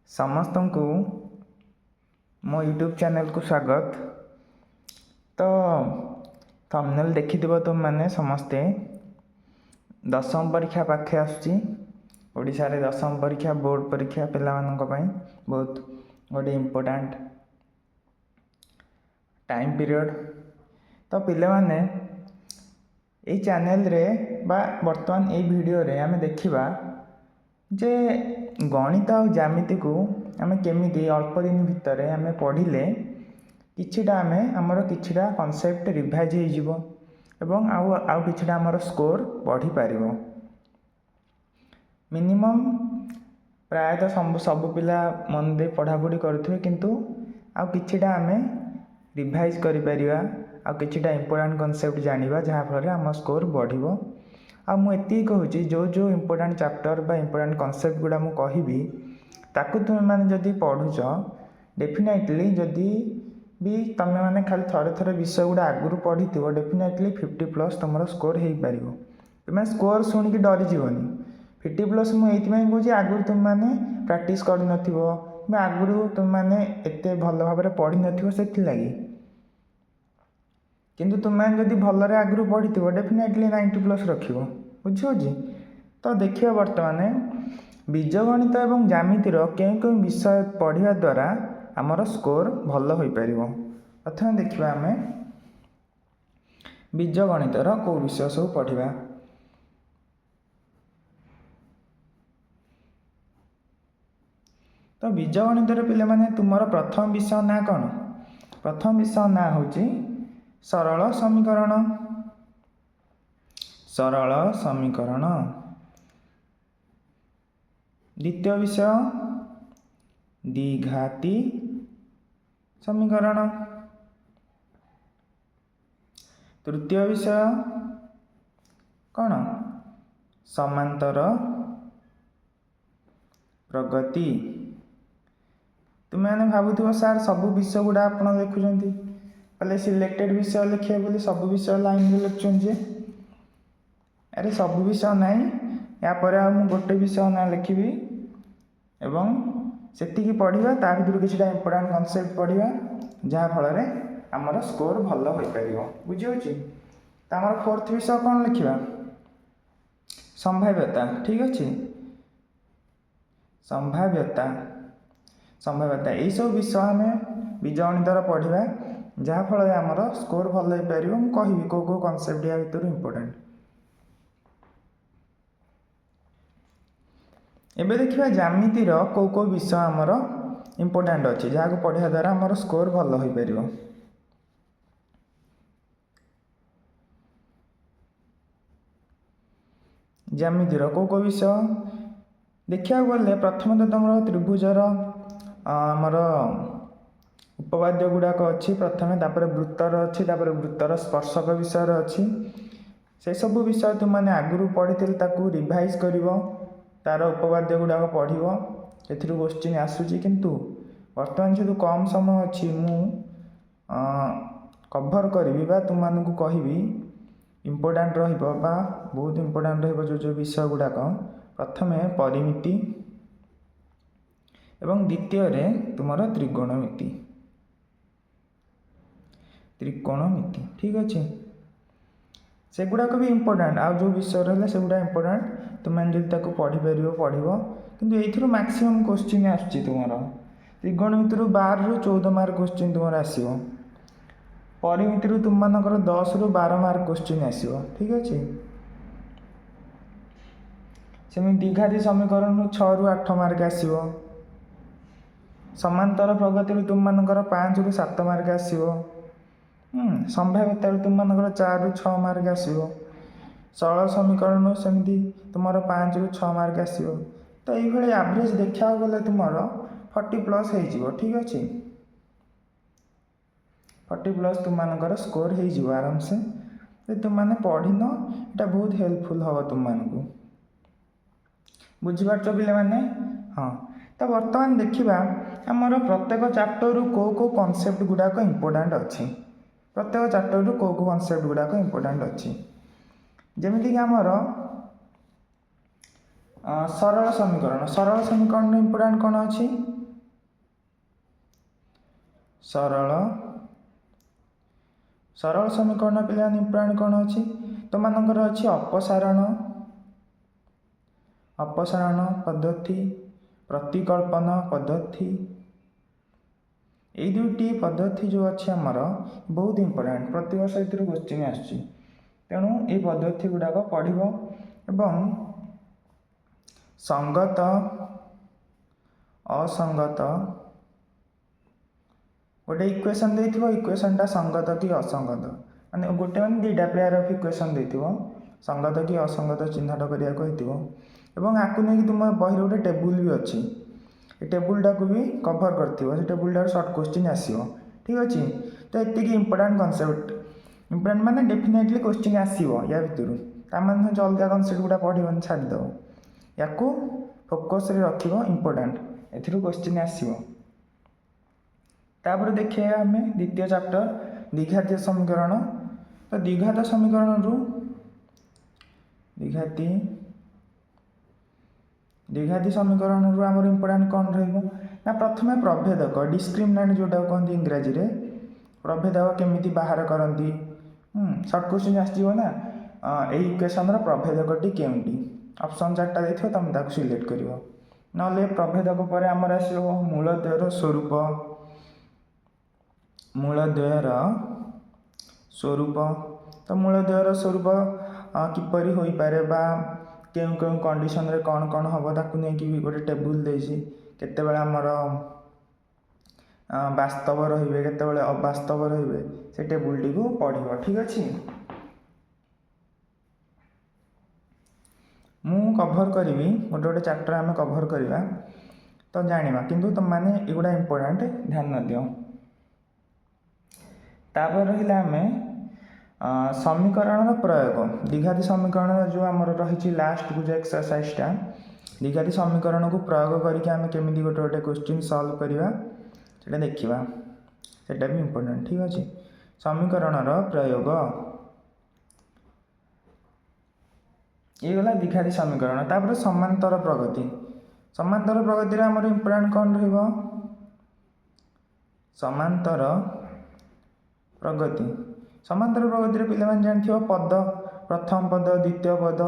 ସମସ୍ତଙ୍କୁ ମୋ ୟୁଟ୍ୟୁବ୍ ଚ୍ୟାନେଲକୁ ସ୍ୱାଗତ। ତ ଥମ୍ବନେଲ୍ ଦେଖିଥିବ ତୁମମାନେ ସମସ୍ତେ, ଦଶମ ପରୀକ୍ଷା ପାଖେ ଆସୁଛି। ଓଡ଼ିଶାରେ ଦଶମ ପରୀକ୍ଷା ବୋର୍ଡ଼ ପରୀକ୍ଷା ପିଲାମାନଙ୍କ ପାଇଁ ବହୁତ ଗୋଟେ ଇମ୍ପୋର୍ଟାଣ୍ଟ ଟାଇମ୍ ପିରିୟଡ଼। ତ ପିଲାମାନେ ଏଇ ଚ୍ୟାନେଲରେ ବା ବର୍ତ୍ତମାନ ଏଇ ଭିଡ଼ିଓରେ ଆମେ ଦେଖିବା ଯେ ଗଣିତ ଆଉ ଜ୍ୟାମିତିକୁ ଆମେ କେମିତି ଅଳ୍ପ ଦିନ ଭିତରେ ଆମେ ପଢ଼ିଲେ ଆମର କିଛିଟା କନସେପ୍ଟ ରିଭାଇଜ୍ ହେଇଯିବ ଏବଂ ଆଉ କିଛିଟା ଆମର ସ୍କୋର୍ ବଢ଼ିପାରିବ। ମିନିମମ୍ ପ୍ରାୟତଃ ସବୁ ପିଲା ମନ ଦେଇ ପଢ଼ାପଢ଼ି କରୁଥିବେ, କିନ୍ତୁ ଆଉ କିଛିଟା ଆମେ ରିଭାଇଜ୍ କରିପାରିବା, ଆଉ କିଛିଟା ଇମ୍ପୋର୍ଟାଣ୍ଟ କନସେପ୍ଟ ଜାଣିବା, ଯାହାଫଳରେ ଆମ ସ୍କୋର୍ ବଢ଼ିବ। ଆଉ ମୁଁ ଏତିକି କହୁଛି, ଯେଉଁ ଇମ୍ପୋର୍ଟାଣ୍ଟ ଚାପ୍ଟର ବା ଇମ୍ପୋର୍ଟାଣ୍ଟ କନସେପ୍ଟ ଗୁଡ଼ା ମୁଁ କହିବି, ତାକୁ ତୁମେମାନେ ଯଦି ପଢ଼ୁଛ, ଡେଫିନେଟଲି ଯଦି ବି ତୁମେମାନେ ଖାଲି ଥରେ ବିଷୟ ଗୁଡ଼ା ଆଗରୁ ପଢ଼ିଥିବ, ଡେଫିନେଟଲି 50+ ତୁମର ସ୍କୋର୍ ହେଇପାରିବ। ତୁମେ ସ୍କୋର୍ ଶୁଣିକି ଡରିଯିବନି। 50+ ମୁଁ ଏଇଥିପାଇଁ କହୁଛି, ଆଗରୁ ତୁମେମାନେ ପ୍ରାକ୍ଟିସ୍ କରିନଥିବ ବା ଆଗରୁ ତୁମେମାନେ ଏତେ ଭଲ ଭାବରେ ପଢ଼ିନଥିବ, ସେଥିଲାଗି। କିନ୍ତୁ ତୁମେମାନେ ଯଦି ଭଲରେ ଆଗରୁ ପଢ଼ିଥିବ, ଡେଫିନେଟଲି 90+ ରଖିବ। ବୁଝିହେଉଛି? ତ ଦେଖିବା ବର୍ତ୍ତମାନ ବୀଜଗଣିତ ଏବଂ ଜ୍ୟାମିତିର କେଉଁ ବିଷୟ ପଢ଼ିବା ଦ୍ୱାରା ଆମର ସ୍କୋର୍ ଭଲ ହୋଇପାରିବ। ପ୍ରଥମେ ଦେଖିବା ଆମେ ବୀଜଗଣିତର କେଉଁ ବିଷୟ ସବୁ ପଢ଼ିବା। ତ ବୀଜଗଣିତରେ ପିଲାମାନେ ତୁମର ପ୍ରଥମ ବିଷୟ ନାଁ କ'ଣ? ପ୍ରଥମ ବିଷୟ ନାଁ ହେଉଛି ସରଳ ସମୀକରଣ। ସରଳ ସମୀକରଣ। ଦ୍ୱିତୀୟ ବିଷୟ ଦ୍ୱିଘାତୀ ସମୀକରଣ। ତୃତୀୟ ବିଷୟ କ'ଣ? ସମାନ୍ତର ପ୍ରଗତି। ତୁମେମାନେ ଭାବୁଥିବ, ସାର୍ ସବୁ ବିଷୟ ଗୁଡ଼ା ଆପଣ ଲେଖୁଛନ୍ତି, କହିଲେ ସିଲେକ୍ଟେଡ଼ ବିଷୟ ଲେଖିବେ ବୋଲି ସବୁ ବିଷୟ ଲାଇନ୍ରେ ଲେଖୁଛନ୍ତି ଯେ। ଆରେ ସବୁ ବିଷୟ ନାହିଁ, ଏହାପରେ ଆଉ ମୁଁ ଗୋଟେ ବିଷୟ ନାଁ ଲେଖିବି ଏବଂ ସେତିକି ପଢ଼ିବା। ତା ଭିତରୁ କିଛିଟା ଇମ୍ପୋର୍ଟାଣ୍ଟ କନସେପ୍ଟ ପଢ଼ିବା, ଯାହାଫଳରେ ଆମର ସ୍କୋର୍ ଭଲ ହୋଇପାରିବ। ବୁଝିହେଉଛି? ତ ଆମର ଫୋର୍ଥ ବିଷୟ କ'ଣ ଲେଖିବା? ସମ୍ଭାବ୍ୟତା। ଠିକ୍ ଅଛି, ସମ୍ଭାବ୍ୟତା। ଏଇସବୁ ବିଷୟ ଆମେ ବୀଜଗଣିତର ପଢ଼ିବା, ଯାହାଫଳରେ ଆମର ସ୍କୋର୍ ଭଲ ହୋଇପାରିବ। ମୁଁ କହିବି କେଉଁ କନସେପ୍ଟ ୟା ଭିତରୁ ଇମ୍ପୋର୍ଟାଣ୍ଟ। ଏବେ ଦେଖିବା ଜ୍ୟାମିତିର କେଉଁ ବିଷୟ ଆମର ଇମ୍ପୋର୍ଟାଣ୍ଟ ଅଛି, ଯାହାକୁ ପଢ଼ିବା ଦ୍ୱାରା ଆମର ସ୍କୋର୍ ଭଲ ହୋଇପାରିବ। ଜ୍ୟାମିତିର କେଉଁ ବିଷୟ ଦେଖିବାକୁ ଗଲେ, ପ୍ରଥମେ ତ ତୁମର ତ୍ରିଭୁଜର ଆମର ଉପବାଦ୍ୟ ଗୁଡ଼ାକ ଅଛି ପ୍ରଥମେ, ତାପରେ ବୃତ୍ତର ଅଛି, ତାପରେ ବୃତ୍ତର ସ୍ପର୍ଶକ ବିଷୟରେ ଅଛି। ସେସବୁ ବିଷୟ ତୁମମାନେ ଆଗରୁ ପଢ଼ିଥିଲେ, ତାକୁ ରିଭାଇଜ୍ କରିବ, ତା'ର ଉପବାଦ୍ୟ ଗୁଡ଼ାକ ପଢ଼ିବ, ଏଥିରୁ କ୍ୱେଶ୍ଚିନ୍ ଆସୁଛି। କିନ୍ତୁ ବର୍ତ୍ତମାନ ଯେହେତୁ କମ୍ ସମୟ ଅଛି, ମୁଁ କଭର୍ କରିବି ବା ତୁମମାନଙ୍କୁ କହିବି ଇମ୍ପୋର୍ଟାଣ୍ଟ ରହିବ ବା ବହୁତ ଇମ୍ପୋର୍ଟାଣ୍ଟ ରହିବ ଯେଉଁ ବିଷୟ ଗୁଡ଼ାକ। ପ୍ରଥମେ ପରିମିତି ଏବଂ ଦ୍ୱିତୀୟରେ ତୁମର ତ୍ରିକୋଣମିତି। ଠିକ୍ ଅଛି, ସେଗୁଡ଼ାକ ବି ଇମ୍ପୋର୍ଟାଣ୍ଟ। ଆଉ ଯେଉଁ ବିଷୟ ରହିଲା ସେଗୁଡ଼ା ଇମ୍ପୋର୍ଟାଣ୍ଟ, ତୁମମାନେ ଯଦି ତାକୁ ପଢ଼ିପାରିବ ପଢ଼ିବ। କିନ୍ତୁ ଏଇଥିରୁ ମ୍ୟାକ୍ସିମମ୍ କ୍ୱେଶ୍ଚିନ୍ ଆସୁଛି ତୁମର ତ୍ରିକୋଣମିତିରୁ 12ରୁ 14 ମାର୍କ କ୍ୱେଶ୍ଚିନ୍ ତୁମର ଆସିବ। ପରିମିତିରୁ ତୁମମାନଙ୍କର 10ରୁ 12 ମାର୍କ କ୍ୱେଶ୍ଚିନ୍ ଆସିବ। ଠିକ୍ ଅଛି, ସେମିତି ଦ୍ୱିଘାତୀ ସମୀକରଣରୁ 6ରୁ 8 ମାର୍କ ଆସିବ। ସମାନ୍ତର ପ୍ରଗତିରୁ ତୁମମାନଙ୍କର 5ରୁ 7 ମାର୍କ ଆସିବ। ସମ୍ଭାବ୍ୟତାରୁ ତୁମମାନଙ୍କର 4ରୁ 6 ମାର୍କ ଆସିବ। ସରଳ ସମୀକରଣରୁ ସେମିତି ତୁମର 5ରୁ 6 ମାର୍କ ଆସିବ। ତ ଏଇଭଳି ଆଭରେଜ୍ ଦେଖିବାକୁ ଗଲେ ତୁମର 40+ ହେଇଯିବ। ଠିକ୍ ଅଛି, 40+ ତୁମମାନଙ୍କର ସ୍କୋର୍ ହେଇଯିବ ଆରାମସେ। ଯଦି ତୁମମାନେ ପଢ଼ିନ, ଏଇଟା ବହୁତ ହେଲ୍ପଫୁଲ୍ ହେବ ତୁମମାନଙ୍କୁ। ବୁଝିପାରୁଛ ପିଲାମାନେ? ହଁ। ତ ବର୍ତ୍ତମାନ ଦେଖିବା ଆମର ପ୍ରତ୍ୟେକ ଚାପ୍ଟରରୁ କେଉଁ କନସେପ୍ଟ ଗୁଡ଼ାକ ଇମ୍ପୋର୍ଟାଣ୍ଟ ଅଛି। ପ୍ରତ୍ୟେକ ଚାପ୍ଟରରୁ କେଉଁ କନସେପ୍ଟ ଗୁଡ଼ାକ ଇମ୍ପୋର୍ଟାଣ୍ଟ ଅଛି। ଯେମିତିକି ଆମର ସରଳ ସମୀକରଣ। ସରଳ ସମୀକରଣର ଇମ୍ପୋର୍ଟାଣ୍ଟ କ'ଣ ଅଛି? ସରଳ ସରଳ ସମୀକରଣ ପିଲାମାନେ ଇମ୍ପୋର୍ଟାଣ୍ଟ କ'ଣ ଅଛି ତୁମମାନଙ୍କର ଅଛି ଅପସାରଣ ପଦ୍ଧତି ପ୍ରତିକଳ୍ପନ ପଦ୍ଧତି। ଏଇ ଦୁଇଟି ପଦ୍ଧତି ଯେଉଁ ଅଛି ଆମର ବହୁତ ଇମ୍ପୋର୍ଟାଣ୍ଟ, ପ୍ରତିବର୍ଷ ଏଥିରୁ କ୍ୱେଶ୍ଚିନ୍ ଆସୁଛି, ତେଣୁ ଏଇ ପଦ୍ଧତି ଗୁଡ଼ାକ ପଢ଼ିବ। ଏବଂ ସଙ୍ଗତ ଅସଙ୍ଗତ ଗୋଟେ ଇକ୍ୱେସନ୍ ଦେଇଥିବ, ଇକ୍ୱେସନ୍ଟା ସଙ୍ଗତ କି ଅସଙ୍ଗତ, ମାନେ ଦୁଇଟା ପେୟାର ଅଫ୍ ଇକ୍ୱେସନ୍ ଦେଇଥିବ, ସଙ୍ଗତ କି ଅସଙ୍ଗତ ଚିହ୍ନଟ କରିବାକୁ ହେଇଥିବ। ଏବଂ ଆକୁ ନେଇକି ତୁମ ବହିରେ ଗୋଟେ ଟେବୁଲ୍ ବି ଅଛି, ଏ ଟେବୁଲ୍ଟାକୁ ବି କଭର୍ କରିଥିବ, ସେ ଟେବୁଲ୍ଟାରୁ ସର୍ଟ କ୍ୱେଶ୍ଚିନ୍ ଆସିବ। ଠିକ୍ ଅଛି, ତ ଏତିକି ଇମ୍ପୋର୍ଟାଣ୍ଟ କନସେପ୍ଟ, ଇମ୍ପୋର୍ଟାଣ୍ଟ ମାନେ ଡେଫିନେଟଲି କ୍ୱେଶ୍ଚିନ୍ ଆସିବ ୟା ଭିତରୁ, ତାମାନେ ହଉଛି ଅଲଗା କନସେପ୍ଟ ଗୁଡ଼ା ପଢ଼ିବନି, ଛାଡ଼ିଦେବ, ୟାକୁ ଫୋକସ୍ରେ ରଖିବ, ଇମ୍ପୋର୍ଟାଣ୍ଟ, ଏଥିରୁ କ୍ୱେଶ୍ଚିନ୍ ଆସିବ। ତାପରେ ଦେଖିବା ଆମେ ଦ୍ୱିତୀୟ ଚାପ୍ଟର ଦ୍ୱିଘାତୀୟ ସମୀକରଣ। ତ ଦ୍ୱିଘାତ ସମୀକରଣରୁ ଦ୍ୱିଘାତୀ ସମୀକରଣରୁ ଆମର ଇମ୍ପୋର୍ଟାଣ୍ଟ କ'ଣ ରହିବ ନା ପ୍ରଥମେ ପ୍ରଭେଦକ ଡିସ୍କ୍ରିମିନାଣ୍ଟ ଯେଉଁଟାକୁ କହନ୍ତି ଇଂରାଜୀରେ, ପ୍ରଭେଦକ କେମିତି ବାହାର କରନ୍ତି, ସର୍ଟ କ୍ୱେଶ୍ଚିନ୍ ଆସିଯିବ ନା, ଏଇ ଇକ୍ୱେସନ୍ର ପ୍ରଭେଦକଟି କେଉଁଟି, ଅପସନ୍ 4ଟା ଦେଇଥିବ, ତୁମେ ତାକୁ ସିଲେକ୍ଟ କରିବ। ନହେଲେ ପ୍ରଭେଦକ ପରେ ଆମର ଆସିବ ମୂଳଦ୍ୱୟର ସ୍ୱରୂପ, ତ ମୂଳଦ୍ୱୟର ସ୍ୱରୂପ କିପରି ହୋଇପାରେ ବା କେଉଁ କେଉଁ କଣ୍ଡିସନରେ କ'ଣ କ'ଣ ହେବ ତାକୁ ନେଇକି ବି ଗୋଟେ ଟେବୁଲ୍ ଦେଇଛି, କେତେବେଳେ ଆମର ବାସ୍ତବ ରହିବେ କେତେବେଳେ ଅବାସ୍ତବ ରହିବେ, ସେ ଟେବୁଲ୍ଟିକୁ ପଢ଼ିବ। ଠିକ୍ ଅଛି, ମୁଁ କଭର୍ କରିବି, ଗୋଟେ ଚାପ୍ଟର ଆମେ କଭର୍ କରିବା, ତ ଜାଣିବା, କିନ୍ତୁ ତୁମମାନେ ଏଗୁଡ଼ା ଇମ୍ପୋର୍ଟାଣ୍ଟ ଧ୍ୟାନ ଦିଅ। ତାପରେ ରହିଲା ଆମେ ସମୀକରଣର ପ୍ରୟୋଗ, ଦ୍ୱିଘାତୀ ସମୀକରଣର ଯେଉଁ ଆମର ରହିଛି ଲାଷ୍ଟକୁ ଯେଉଁ ଏକ୍ସରସାଇଜ୍ଟା, ଦ୍ୱିଘାତୀ ସମୀକରଣକୁ ପ୍ରୟୋଗ କରିକି ଆମେ କେମିତି ଗୋଟେ କ୍ୱେଶ୍ଚିନ୍ ସଲ୍ଭ କରିବା ସେଇଟା ଦେଖିବା, ସେଇଟା ବି ଇମ୍ପୋର୍ଟାଣ୍ଟ। ଠିକ୍ ଅଛି, ସମୀକରଣର ପ୍ରୟୋଗ ଏଇଗଲା ଦ୍ୱିଘାତୀ ସମୀକରଣ। ତାପରେ ସମାନ୍ତର ପ୍ରଗତିରେ ଆମର ଇମ୍ପୋର୍ଟାଣ୍ଟ କ'ଣ ରହିବ, ସମାନ୍ତର ପ୍ରଗତିରେ ପିଲାମାନେ ଜାଣିଥିବ ପଦ, ପ୍ରଥମ ପଦ ଦ୍ୱିତୀୟ ପଦ,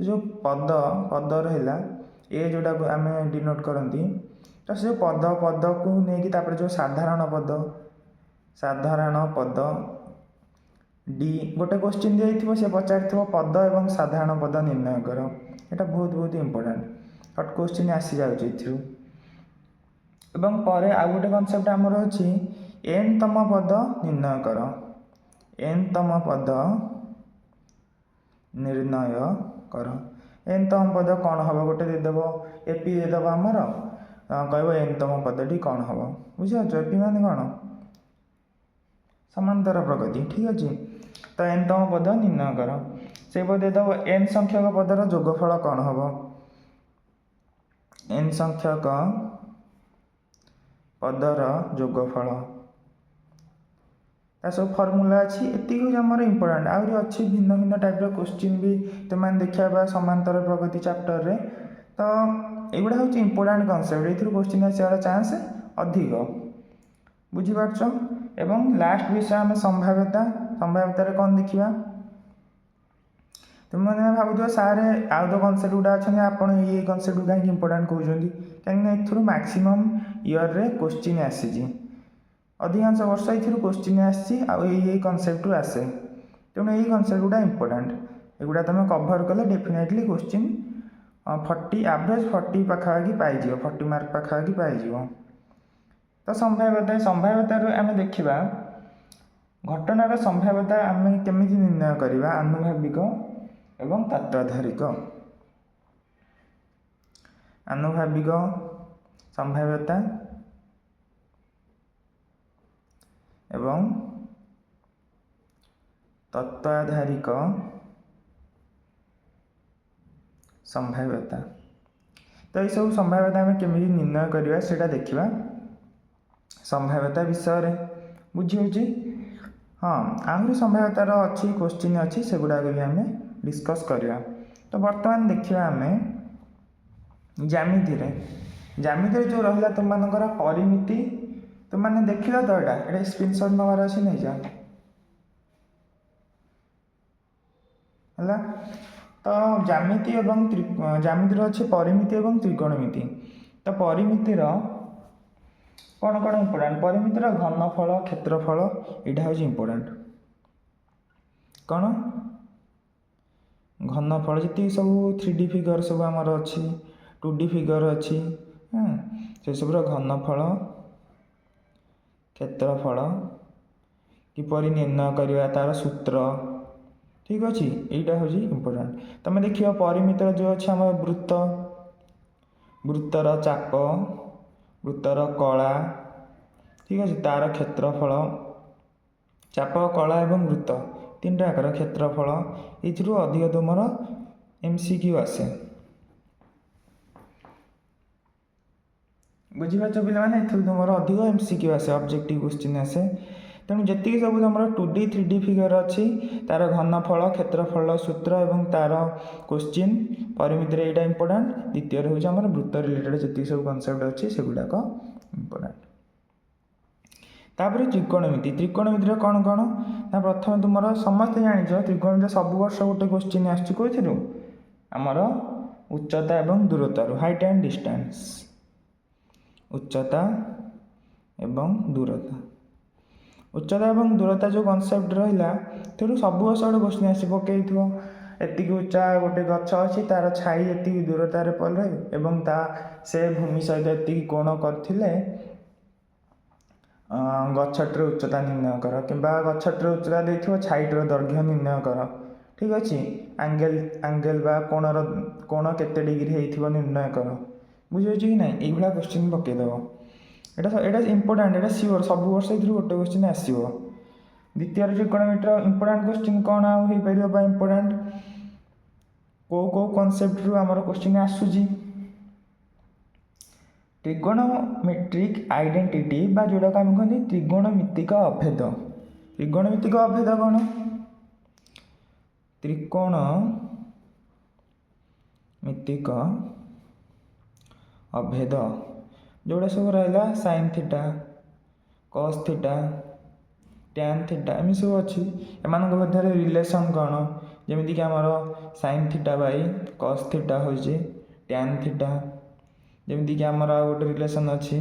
ଯେଉଁ ପଦ ରହିଲା ଏ ଯେଉଁଟାକୁ ଆମେ ଡିନୋଟ୍ କରନ୍ତି, ତ ସେ ପଦକୁ ନେଇକି ତାପରେ ଯେଉଁ ସାଧାରଣ ପଦ ଡି ଗୋଟେ କ୍ୱେଶ୍ଚିନ୍ ଦିଆଯାଇଥିବ, ସେ ପଚାରିଥିବ ପଦ ଏବଂ ସାଧାରଣ ପଦ ନିର୍ଣ୍ଣୟ କର, ଏଇଟା ବହୁତ ଇମ୍ପୋର୍ଟାଣ୍ଟ, ସର୍ଟ କ୍ୱେଶ୍ଚିନ୍ ଆସିଯାଉଛି ଏଥିରୁ। ଏବଂ ପରେ ଆଉ ଗୋଟେ କନସେପ୍ଟ ଆମର ଅଛି n-ତମ ପଦ ନିର୍ଣ୍ଣୟ କର, n-ତମ ପଦ ନିର୍ଣ୍ଣୟ କର। n-ତମ ପଦ କ'ଣ ହେବ, ଗୋଟେ ଦେଇଦେବ ଏପି ଦେଇଦେବ ଆମର, କହିବ n-ତମ ପଦଟି କ'ଣ ହେବ, ବୁଝିପାରୁଛ, ଏପି ମାନେ କ'ଣ, ସମାନ୍ତର ପ୍ରଗତି। ଠିକ୍ ଅଛି, ତ n-ତମ ପଦ ନିର୍ଣ୍ଣୟ କର, ସେହିପରି ଦେଇଦେବ n ସଂଖ୍ୟକ ପଦର ଯୋଗଫଳ କ'ଣ ହେବ, n ସଂଖ୍ୟକ ପଦର ଯୋଗଫଳ, ତା ସବୁ ଫର୍ମୁଲା ଅଛି। ଏତିକି ହେଉଛି ଆମର ଇମ୍ପୋର୍ଟାଣ୍ଟ, ଆହୁରି ଅଛି ଭିନ୍ନ ଟାଇପ୍ର କ୍ୱେଶ୍ଚିନ୍ ବି ତୁମମାନେ ଦେଖିବା ସମାନ୍ତର ପ୍ରଗତି ଚାପ୍ଟରରେ, ତ ଏଗୁଡ଼ା ହେଉଛି ଇମ୍ପୋର୍ଟାଣ୍ଟ କନସେପ୍ଟ, ଏଥିରୁ କ୍ୱେଶ୍ଚିନ୍ ଆସିବାର ଚାନ୍ସ ଅଧିକ, ବୁଝିପାରୁଛ। ଏବଂ ଲାଷ୍ଟ ବିଷୟ ଆମେ ସମ୍ଭାବ୍ୟତାରେ କ'ଣ ଦେଖିବା, ତୁମମାନେ ଭାବୁଥିବ ସାର୍ ଆଉ ତ କନସେପ୍ଟ ଗୁଡ଼ା ଅଛନ୍ତି, ଆପଣ ଏଇ କନସେପ୍ଟ କାହିଁକି ଇମ୍ପୋର୍ଟାଣ୍ଟ କହୁଛନ୍ତି, କାହିଁକିନା ଏଥିରୁ ମ୍ୟାକ୍ସିମମ୍ ଇୟର୍ରେ କ୍ୱେଶ୍ଚିନ୍ ଆସିଛି, ଅଧିକାଂଶ ବର୍ଷ ଏଥିରୁ କ୍ୱେଶ୍ଚିନ୍ ଆସିଛି, ଆଉ ଏଇ କନସେପ୍ଟରୁ ଆସେ, ତେଣୁ ଏଇ କନସେପ୍ଟ ଗୁଡ଼ା ଇମ୍ପୋର୍ଟାଣ୍ଟ, ଏଗୁଡ଼ା ତୁମେ କଭର୍ କଲେ ଡେଫିନେଟଲି କ୍ୱେଶ୍ଚିନ୍ 40 ଆଭରେଜ୍ 40 ପାଖାପାଖି ପାଇଯିବ, 40 ମାର୍କ ପାଖାପାଖି ପାଇଯିବ। ତ ସମ୍ଭାବ୍ୟତାରୁ ଆମେ ଦେଖିବା ଘଟଣାର ସମ୍ଭାବ୍ୟତା ଆମେ କେମିତି ନିର୍ଣ୍ଣୟ କରିବା, ଆନୁଭାବିକ ଏବଂ ତାତ୍ୱାଧାରିକ। ଆନୁଭାବିକ ସମ୍ଭାବ୍ୟତା ଏବଂ ତତ୍ତ୍ୱାଧାରିକ ସମ୍ଭାବ୍ୟତା, ତ ଏସବୁ ସମ୍ଭାବ୍ୟତା ଆମେ କେମିତି ନିର୍ଣ୍ଣୟ କରିବା ସେଇଟା ଦେଖିବା ସମ୍ଭାବ୍ୟତା ବିଷୟରେ, ବୁଝିହେଉଛି। ହଁ, ଆହୁରି ସମ୍ଭାବ୍ୟତାର ଅଛି କ୍ୱେଶ୍ଚିନ୍ ଅଛି, ସେଗୁଡ଼ାକ ବି ଆମେ ଡିସ୍କସ୍ କରିବା। ତ ବର୍ତ୍ତମାନ ଦେଖିବା ଆମେ ଜ୍ୟାମିତିରେ ଯେଉଁ ରହିଲା ତୁମମାନଙ୍କର ପରିମିତି तुमने देखिल तो ये स्क्रीनशॉट नवार अच्छे नहीं जा है। तो ज्यामिति एवं ज्यामितिर अच्छे परिमिति एवं त्रिकोणमिति। तो परिमितिर कौन कौन इम्पोर्टाट परिमितिर घनफल क्षेत्रफल यहाँ हूँ इम्पोर्टाट कौन घनफल जी सब 3D फिगर सब आमर अच्छी 2D फिगर अच्छी से सब घनफल क्षेत्रफल किपरि निर्णय करवा तार सूत्र ठीक अच्छे यहाँ हूँ इम्पोर्टाट। तुम देख परिमितर जो अच्छे आम वृत्त वृत्तर चाप वृत्तर कला ठीक अच्छे तार क्षेत्रफल चाप कला एवं वृत्त 3टा आकार क्षेत्रफल ये अधिक तुमर MCQ आसे बुझीपार पे तुम अधिक MCQ आसे ऑब्जेक्टिव क्वेश्चन आसे। तेणु जी सब तुम 2D 3D फिगर अच्छी तार घनफल क्षेत्रफल सूत्र एवं तार क्वेश्चन परिमिति यहाँ इम्पोर्टाट। द्वितीय हूँ आम वृत्त रिलेटेड जी सब कनसेप्ट अच्छी से गुड़ाक इम्पोर्टाट। तापर त्रिकोणमिति त्रिकोणमिति कौन कौन ना प्रथम तुम समस्त जान त्रिकोणमिति सब वर्ष गोटे क्वेश्चन आसर आमर उच्चता एवं दूरता हाइट एंड डिस्टेंस उच्चता एवं दूरता उच्चता एवं दूरता जो कनसेप्ट रहा तेणु सब वर्ष गोटे क्वेश्चन आस पकई एति उच्चा गोटे गछ अच्छी तार छाई ये दूरतार पड़े एवं से भूमि सहित एति कोण करथिले गछटर उच्चता निर्णय कर कि गछटर उच्चता देखो छाईटर दैर्घ्य निर्णय कर ठीक अच्छे आंगेल बा कोणर कोण केते डिग्री हो निर्णय कर बुझे कि ना ये क्वेश्चन पकईदेव यहाँ इम्पोर्टाट यहाँ सियोर सब वर्ष गोटे क्वेश्चन आसो। द्वितीय त्रिकोणमितिर इम्पोर्टाट क्वेश्चन कौन हो पार इम्पोर्टाट कौ कनसेप्ट रु आमर क्वेश्चन आसूजी ट्रिगोनोमेट्रिक आइडेंटिटी बा जोड़ा आम कहते त्रिकोणमितिक अभेद त्रिकोणमितिक अभेद कौन त्रिकोणमितिक अभेद जोड़ा सब रहा sine theta cos theta tan theta एम सब अच्छी एम मध्य रिलेसन कौन जमीक आमर sine theta by cos theta हो टैन थीटा जमीक आमर गोटे रिलेसन अच्छी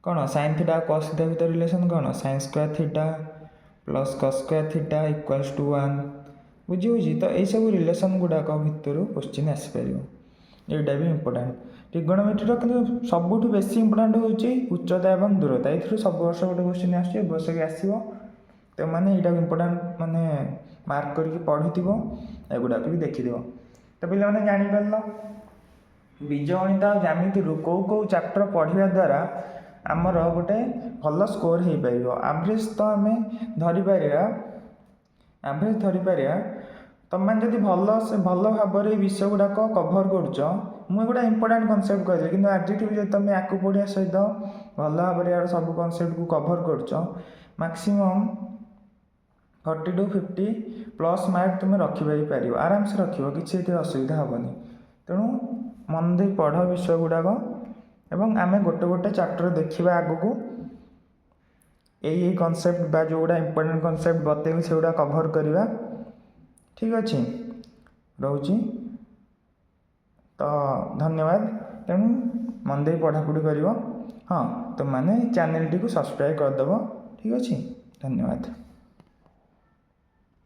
कौन साइन थीटा कॉस थीटा भर रिलेसन कौन sine square theta plus cos square theta equals to 1 बुझी तो यही सब रिलेसन गुड़ाक भितर क्वेश्चन आसपार यहाँ भी इम्पोर्टाट। ट्रिगोनोमेट्री कि सबुठ बेसी इम्पोर्टाट हूँ उच्चता एवं दूरता ये सब वर्ष गोटे क्वेश्चन आस आसो तो मैंने यहाँ इम्पोर्टाट माने मार्क करके पढ़ी एगुड़ाक भी देखीद। तो पे मैंने जापर बीजगणित और ज्यामिति कौ कौ चैप्टर पढ़ा द्वारा आमर गोटे भल स्कोर हो पार एवरेज तो आम धरीपर तुम जब भल भाव विषय गुड़ाक कभर कर मुझे इम्पोर्टाट कनसेप्ट कहली कि एडजेक्टिव जब तुम या पढ़िया सहित भल भाव यार सब कनसेप्ट को कभर कर मैक्सिमम 40 to 50 प्लस मार्क तुम रखिपार आराम से रख कि असुविधा हेनी। तेणु मन दे पढ़ विषय गुड़ाक एवं आम गोटे गोटे चैप्टर देखा आग को यही कनसेप्ट बा जो गुड़ा इम्पोर्टेंट कनसेप्ट बतेबी से गुड़ा कभर करवा ठीक अच्छे रोची। तो धन्यवाद तेणु मन दे पढ़ापढ़ी कर हाँ तुम मैंने चैनल टी को सब्सक्राइब करदेव ठीक अच्छे धन्यवाद।